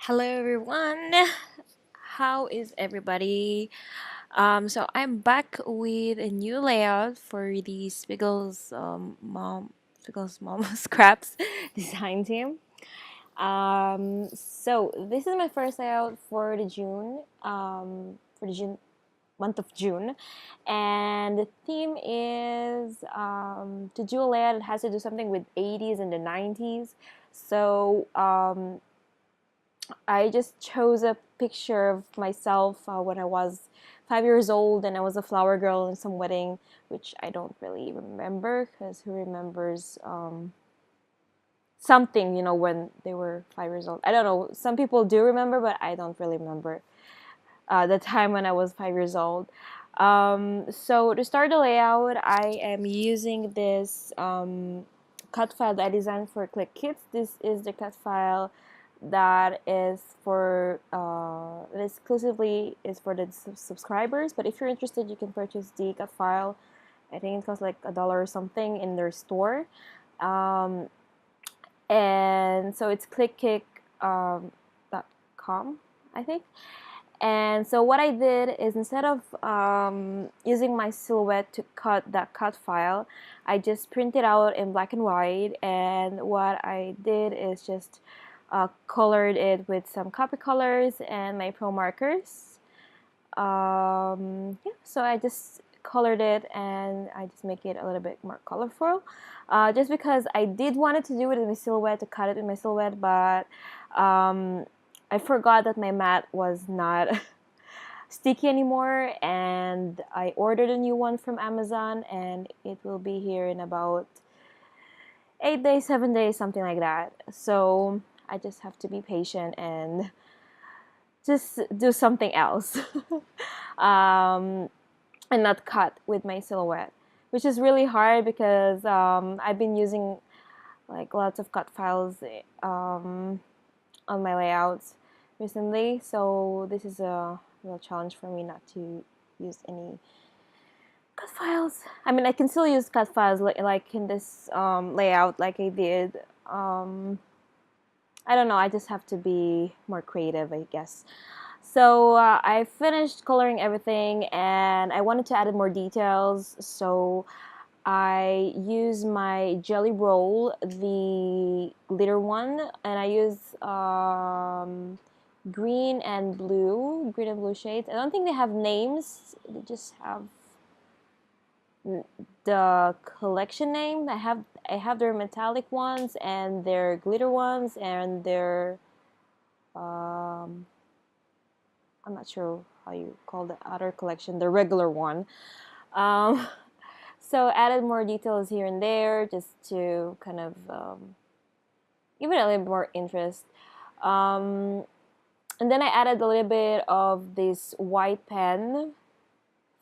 Hello everyone. How is everybody? So I'm back with a new layout for the Spiggles Mom Scraps design team. So this is my first layout for the June month of June, and the theme is to do a layout. It has to do something with 80s and the 90s. So I just chose a picture of myself when I was 5 years old and I was a flower girl in some wedding, which I don't really remember because who remembers something, when they were 5 years old? I don't know. Some people do remember, but I don't really remember the time when I was 5 years old. So to start the layout, I am using this cut file that I designed for Click Kits. This is the cut file that is for that exclusively is for the subscribers. But if you're interested, you can purchase the cut file. I think it costs like $1 or something in their store. And so it's clickkick.com, I think. And so what I did is instead of using my silhouette to cut that cut file, I just printed out in black and white. And what I did is just colored it with some copy colors and my pro markers. Yeah, so I just colored it and I just make it a little bit more colorful. Just because I did wanted to do it in my silhouette, to cut it in my silhouette, but I forgot that my mat was not sticky anymore, and I ordered a new one from Amazon, and it will be here in about 8 days, 7 days, something like that. So I just have to be patient and just do something else and not cut with my silhouette, which is really hard because I've been using like lots of cut files on my layouts recently, so this is a real challenge for me not to use any cut files. I mean, I can still use cut files like in this layout like I did. I don't know, I just have to be more creative, I guess. So I finished coloring everything and I wanted to add more details, so I use my jelly roll, the glitter one, and I use green and blue shades. I don't think they have names, they just have the collection name. I have their metallic ones and their glitter ones and their I'm not sure how you call the other collection, the regular one. Um, so added more details here and there just to kind of give it a little more interest. Um, and then I added a little bit of this white pen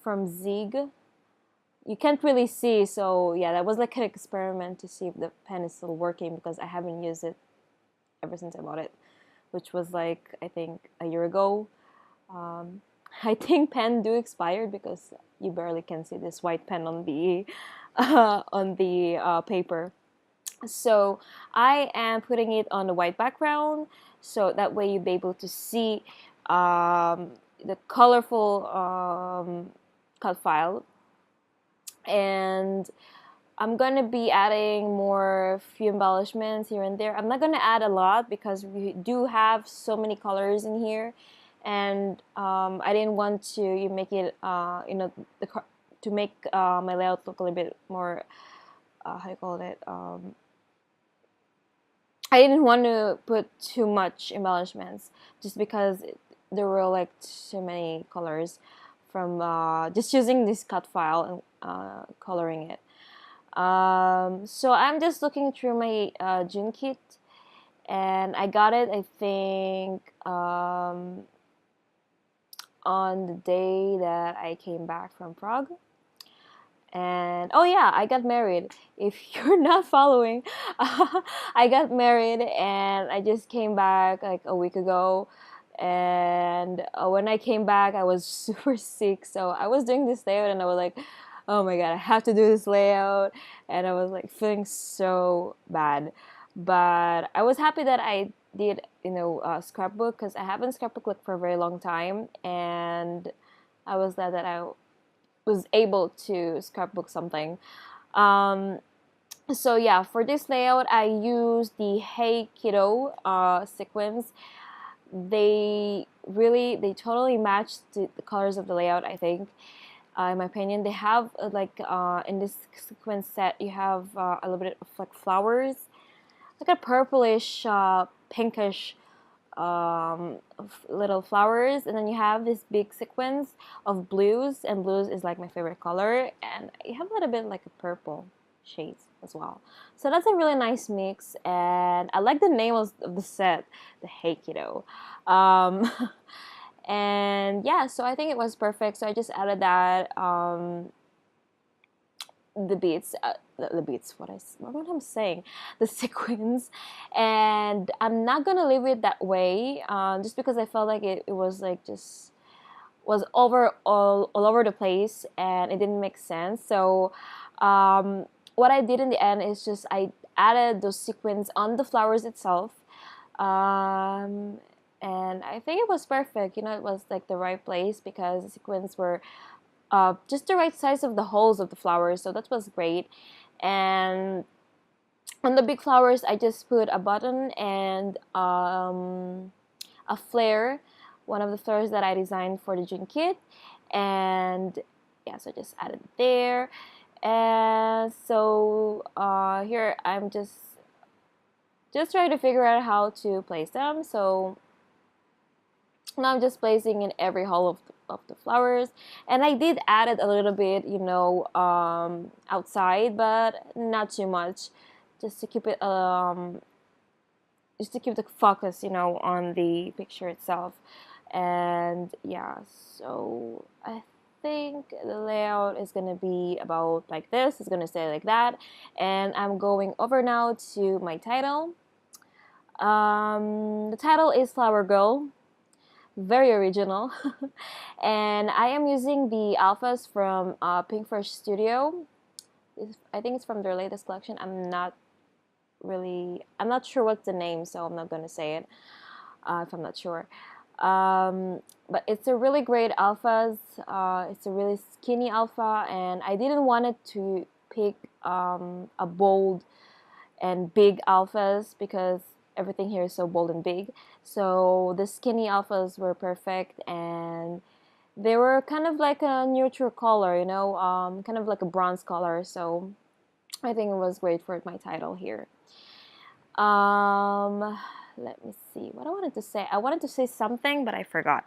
from Zig. You can't really see, so yeah, that was like an experiment to see if the pen is still working because I haven't used it ever since I bought it, which was like I think a year ago. I think pen do expire because you barely can see this white pen on the paper. So I am putting it on the white background, so that way you'll be able to see the colorful cut file. And I'm gonna be adding more few embellishments here and there. I'm not gonna add a lot because we do have so many colors in here, and I didn't want to make it to make my layout look a little bit more how you call it. I didn't want to put too much embellishments just because there were like too many colors from just using this cut file and coloring it. So I'm just looking through my June kit, and I got it, I think, on the day that I came back from Prague. And oh yeah, I got married. If you're not following, I got married and I just came back like a week ago. And when I came back, I was super sick. So I was doing this layout and I was like, oh my god, I have to do this layout. And I was like feeling so bad. But I was happy that I did, you know, scrapbook, because I haven't scrapbook like for a very long time, and I was glad that I was able to scrapbook something. So yeah, for this layout, I used the Hey Kiddo sequins. They totally match the colors of the layout, I think. In my opinion, they have in this sequence set, you have a little bit of like flowers, like a purplish, pinkish little flowers, and then you have this big sequence of blues, and blues is like my favorite color, and you have a little bit like a purple shades as well. So that's a really nice mix, and I like the name of the set, the Hey Kiddo. Um, and yeah, so I think it was perfect. So I just added that. The beats, the beats, what I'm saying, the sequins, and I'm not gonna leave it that way, just because I felt like it was like just was all over the place, and it didn't make sense. So what I did in the end is just I added those sequins on the flowers itself, and I think it was perfect. You know, it was like the right place because the sequins were just the right size of the holes of the flowers, so that was great. And on the big flowers, I just put a button and a flare, one of the flares that I designed for the gin kit, and yeah, so I just added it there. And so here I'm just trying to figure out how to place them. So now I'm just placing in every hole of the flowers, and I did add it a little bit, you know, outside, but not too much, just to keep it just to keep the focus, you know, on the picture itself. And yeah, so I think the layout is gonna be about like this. It's gonna stay like that, and I'm going over now to my title. The title is Flower Girl, very original. And I am using the alphas from Pinkfresh Studio. I think it's from their latest collection. I'm not sure what's the name, so I'm not gonna say it if I'm not sure. But it's a really great alphas. It's a really skinny alpha, and I didn't want it to pick a bold and big alphas because everything here is so bold and big. So the skinny alphas were perfect, and they were kind of like a neutral color, you know, kind of like a bronze color. So I think it was great for my title here. Let me see what I wanted to say. I wanted to say something, but I forgot.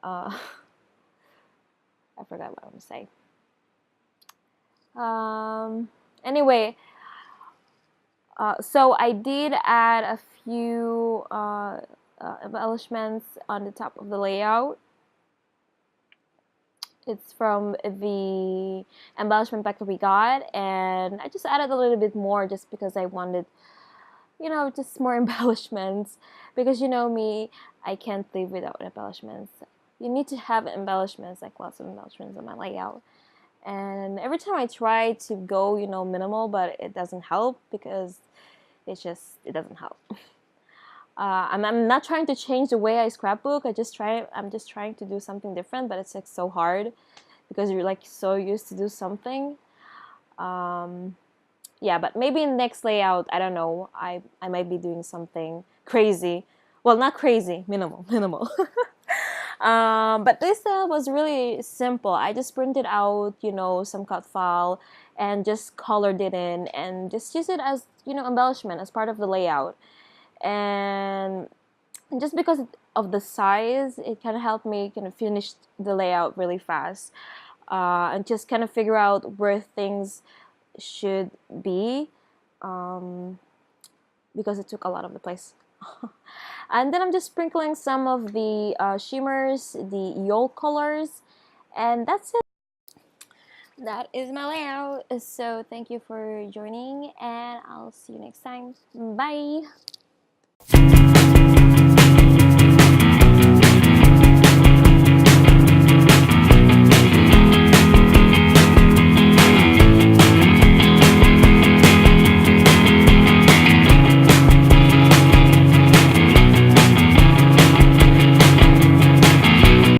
I forgot what I want to say. Anyway, so I did add a few embellishments on the top of the layout. It's from the embellishment pack that we got, and I just added a little bit more just because I wanted, you know, just more embellishments, because you know me, I can't live without embellishments. You need to have embellishments, like lots of embellishments on my layout. And every time I try to go, you know, minimal, but it doesn't help because it doesn't help. I'm not trying to change the way I scrapbook. I'm just trying to do something different, but it's like so hard because you're like so used to do something. Yeah, but maybe in the next layout, I don't know, I might be doing something crazy. Well, not crazy, minimal. But this was really simple. I just printed out, you know, some cut file and just colored it in and just use it as, you know, embellishment as part of the layout. And just because of the size, it kind of helped me kind of finish the layout really fast, and just kind of figure out where things should be, because it took a lot of the place. And then I'm just sprinkling some of the shimmers, the yolk colors, and that's it. That is my layout. So thank you for joining, and I'll see you next time. Bye.